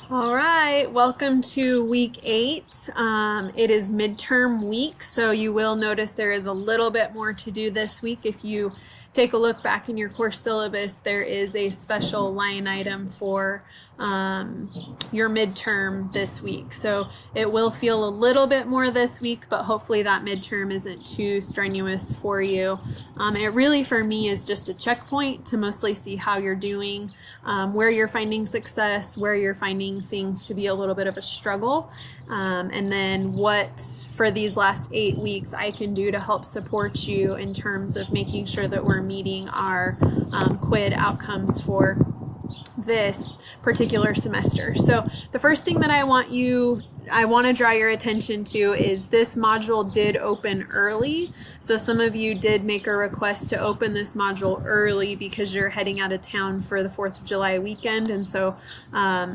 All right, welcome to week 8. It is midterm week, so you will notice there is a little bit more to do this week. If you take a look back in your course syllabus, there is a special line item for your midterm this week. So it will feel a little bit more this week, but hopefully that midterm isn't too strenuous for you. It really, for me, is just a checkpoint to mostly see how you're doing, where you're finding success, where you're finding things to be a little bit of a struggle, and then what for these last 8 weeks I can do to help support you in terms of making sure that we're meeting our QUID outcomes for this particular semester. So the first thing that I want to draw your attention to is this module did open early. So some of you did make a request to open this module early because you're heading out of town for the 4th of July weekend. And so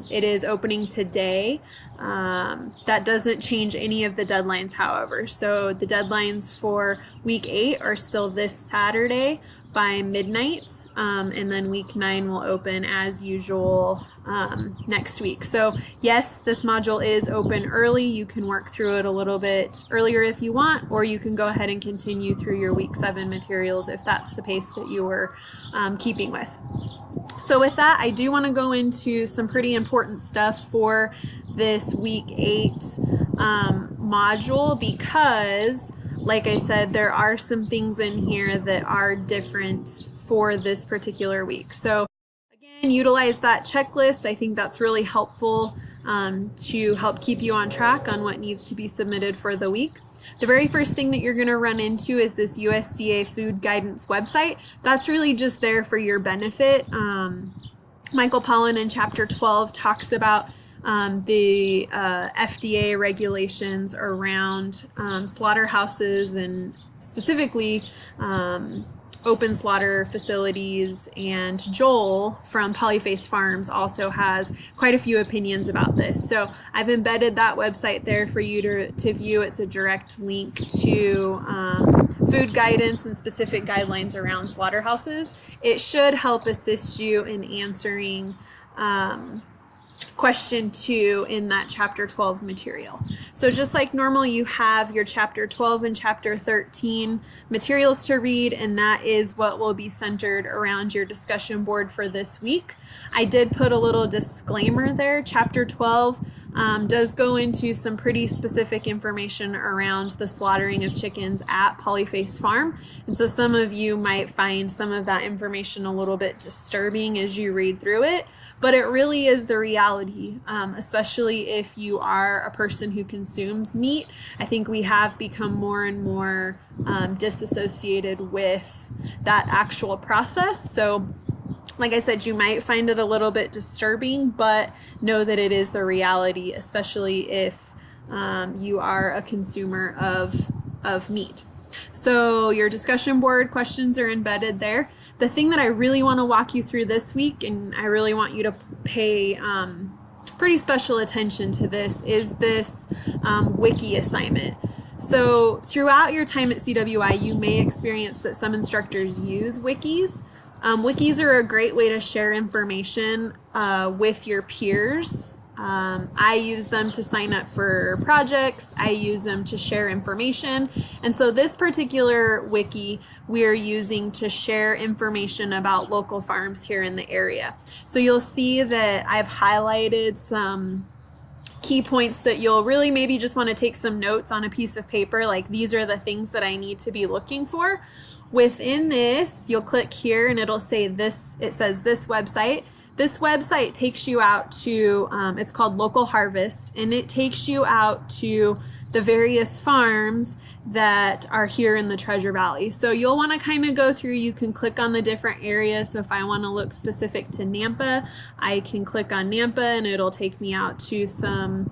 it is opening today. That doesn't change any of the deadlines, however. So the deadlines for week 8 are still this Saturday by midnight, and then week 9 will open as usual next week. So yes, this module is open early. You can work through it a little bit earlier if you want, or you can go ahead and continue through your week 7 materials if that's the pace that you were keeping with. So with that, I do want to go into some pretty important stuff for this week 8 module because, like I said, there are some things in here that are different for this particular week. So again, utilize that checklist. I think that's really helpful to help keep you on track on what needs to be submitted for the week. The very first thing that you're going to run into is this USDA food guidance website. That's really just there for your benefit. Michael Pollan in chapter 12 talks about the FDA regulations around slaughterhouses and specifically open slaughter facilities, and Joel from Polyface Farms also has quite a few opinions about this. So I've embedded that website there for you to view. It's a direct link to food guidance and specific guidelines around slaughterhouses. It should help assist you in answering question 2 in that chapter 12 material. So just like normal, you have your chapter 12 and chapter 13 materials to read, and that is what will be centered around your discussion board for this week. I did put a little disclaimer there. Chapter 12 does go into some pretty specific information around the slaughtering of chickens at Polyface Farm, and so some of you might find some of that information a little bit disturbing as you read through it, but it really is the reality, especially if you are a person who consumes meat. I think we have become more and more disassociated with that actual process. So like I said, you might find it a little bit disturbing, but know that it is the reality, especially if you are a consumer of meat. So your discussion board questions are embedded there. The thing that I really want to walk you through this week, and I really want you to pay pretty special attention to this, is this wiki assignment. So throughout your time at CWI, you may experience that some instructors use wikis. Wikis are a great way to share information with your peers. I use them to sign up for projects. I use them to share information. And so this particular wiki we're using to share information about local farms here in the area. So you'll see that I've highlighted some key points that you'll really maybe just want to take some notes on a piece of paper, like these are the things that I need to be looking for. Within this, you'll click here and it'll say this, it says this website. This website takes you out to, it's called Local Harvest, and it takes you out to the various farms that are here in the Treasure Valley. So you'll want to kind of go through, you can click on the different areas. So if I want to look specific to Nampa, I can click on Nampa and it'll take me out to some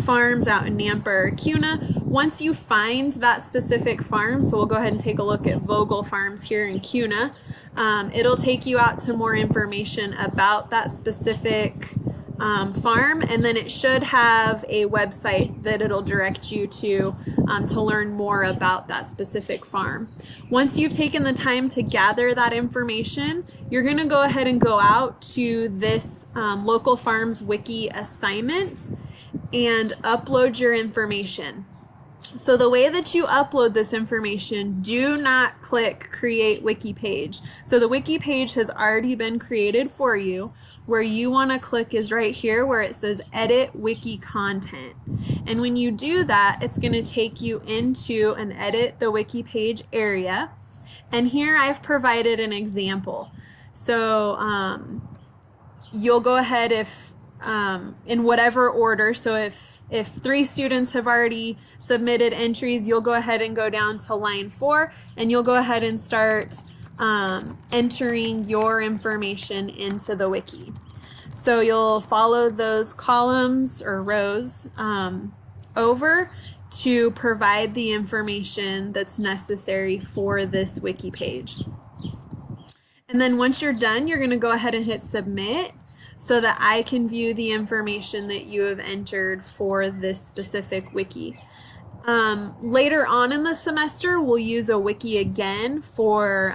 farms out in Nampa or Cuna. Once you find that specific farm, so we'll go ahead and take a look at Vogel Farms here in Cuna, it'll take you out to more information about that specific farm, and then it should have a website that it'll direct you to learn more about that specific farm. Once you've taken the time to gather that information, you're going to go ahead and go out to this local farms wiki assignment and upload your information. So the way that you upload this information, do not click create wiki page. So the wiki page has already been created for you. Where you want to click is right here where it says edit wiki content. And when you do that, it's going to take you into an edit the wiki page area. And here I've provided an example. So you'll go ahead if in whatever order. So if 3 students have already submitted entries, you'll go ahead and go down to line 4, and you'll go ahead and start entering your information into the wiki. So you'll follow those columns or rows over to provide the information that's necessary for this wiki page. And then once you're done, you're going to go ahead and hit submit, so that I can view the information that you have entered for this specific wiki. Later on in the semester, we'll use a wiki again for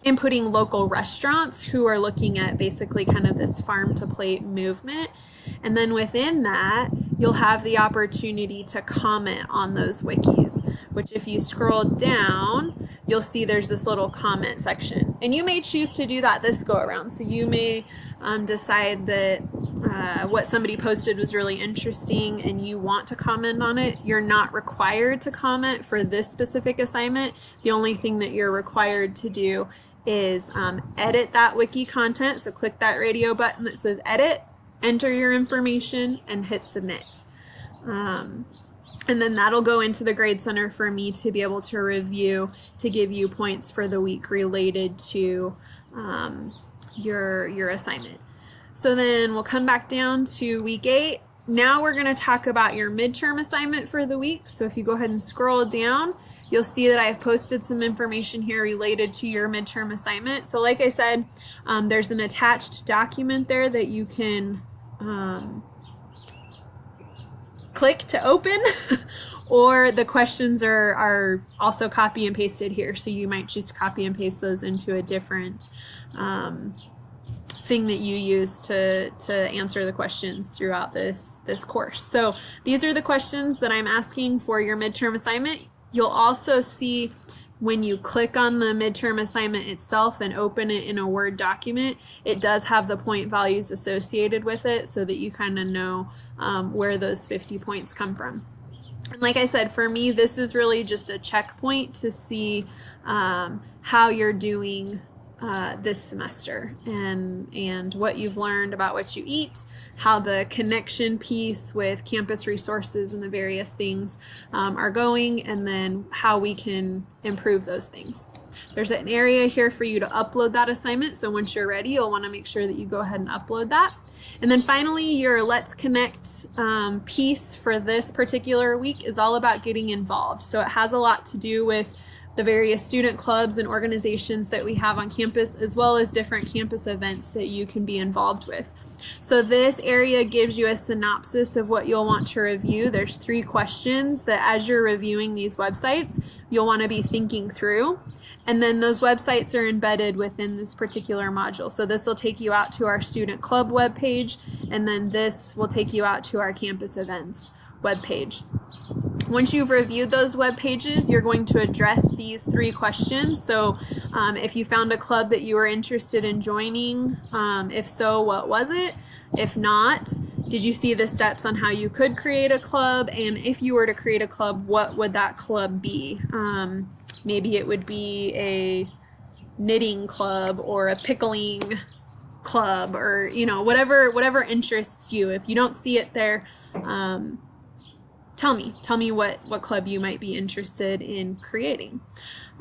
inputting local restaurants who are looking at basically kind of this farm to plate movement. And then within that, you'll have the opportunity to comment on those wikis, which if you scroll down, you'll see there's this little comment section. And you may choose to do that this go around. So you may decide that what somebody posted was really interesting and you want to comment on it. You're not required to comment for this specific assignment. The only thing that you're required to do is edit that wiki content. So click that radio button that says edit, enter your information, and hit submit. And then that'll go into the Grade Center for me to be able to review to give you points for the week related to your assignment. So then we'll come back down to week 8. Now we're going to talk about your midterm assignment for the week. So if you go ahead and scroll down, you'll see that I've posted some information here related to your midterm assignment. So like I said, there's an attached document there that you can click to open, or the questions are also copy and pasted here. So you might choose to copy and paste those into a different thing that you use to answer the questions throughout this course. So these are the questions that I'm asking for your midterm assignment. You'll also see when you click on the midterm assignment itself and open it in a Word document, it does have the point values associated with it so that you kind of know where those 50 points come from. And like I said, for me, this is really just a checkpoint to see how you're doing this semester and what you've learned about what you eat, how the connection piece with campus resources and the various things are going, and then how we can improve those things. There's an area here for you to upload that assignment, so once you're ready, you'll want to make sure that you go ahead and upload that. And then finally, your Let's Connect piece for this particular week is all about getting involved. So it has a lot to do with the various student clubs and organizations that we have on campus, as well as different campus events that you can be involved with. So this area gives you a synopsis of what you'll want to review. There's 3 questions that as you're reviewing these websites, you'll want to be thinking through. And then those websites are embedded within this particular module. So this will take you out to our student club webpage, and then this will take you out to our campus events webpage. Once you've reviewed those web pages, you're going to address these 3 questions. So if you found a club that you were interested in joining, if so, what was it? If not, did you see the steps on how you could create a club? And if you were to create a club, what would that club be? Maybe it would be a knitting club or a pickling club, or whatever interests you. If you don't see it there, tell me what club you might be interested in creating.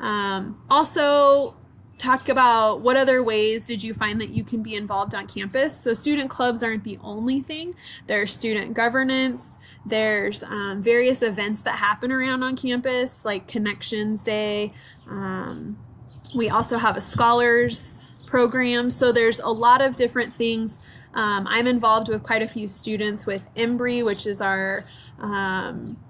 Also, talk about what other ways did you find that you can be involved on campus. So student clubs aren't the only thing. There's student governance, there's various events that happen around on campus, like Connections Day. We also have a scholars program. So there's a lot of different things I'm involved with quite a few students with Embry, which is our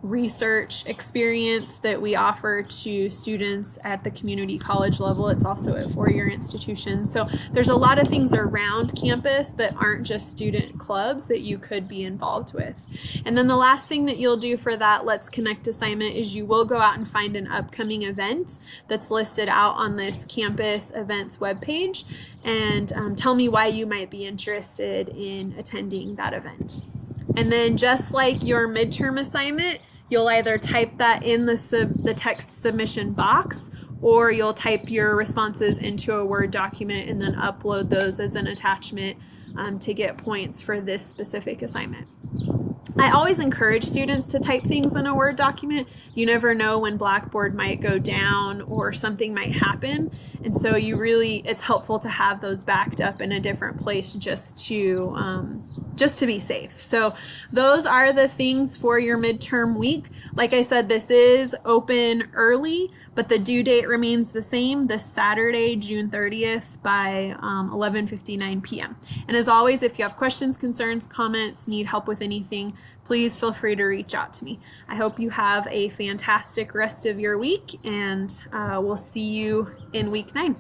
research experience that we offer to students at the community college level. It's also at four-year institutions. So there's a lot of things around campus that aren't just student clubs that you could be involved with. And then the last thing that you'll do for that Let's Connect assignment is you will go out and find an upcoming event that's listed out on this campus events webpage, and tell me why you might be interested in attending that event. And then just like your midterm assignment, you'll either type that in the text submission box, or you'll type your responses into a Word document and then upload those as an attachment to get points for this specific assignment. I always encourage students to type things in a Word document. You never know when Blackboard might go down or something might happen. And so it's helpful to have those backed up in a different place just to be safe. So those are the things for your midterm week. Like I said, this is open early, but the due date remains the same, this Saturday, June 30th by 11:59 p.m. And as always, if you have questions, concerns, comments, need help with anything, please feel free to reach out to me. I hope you have a fantastic rest of your week, and we'll see you in week 9.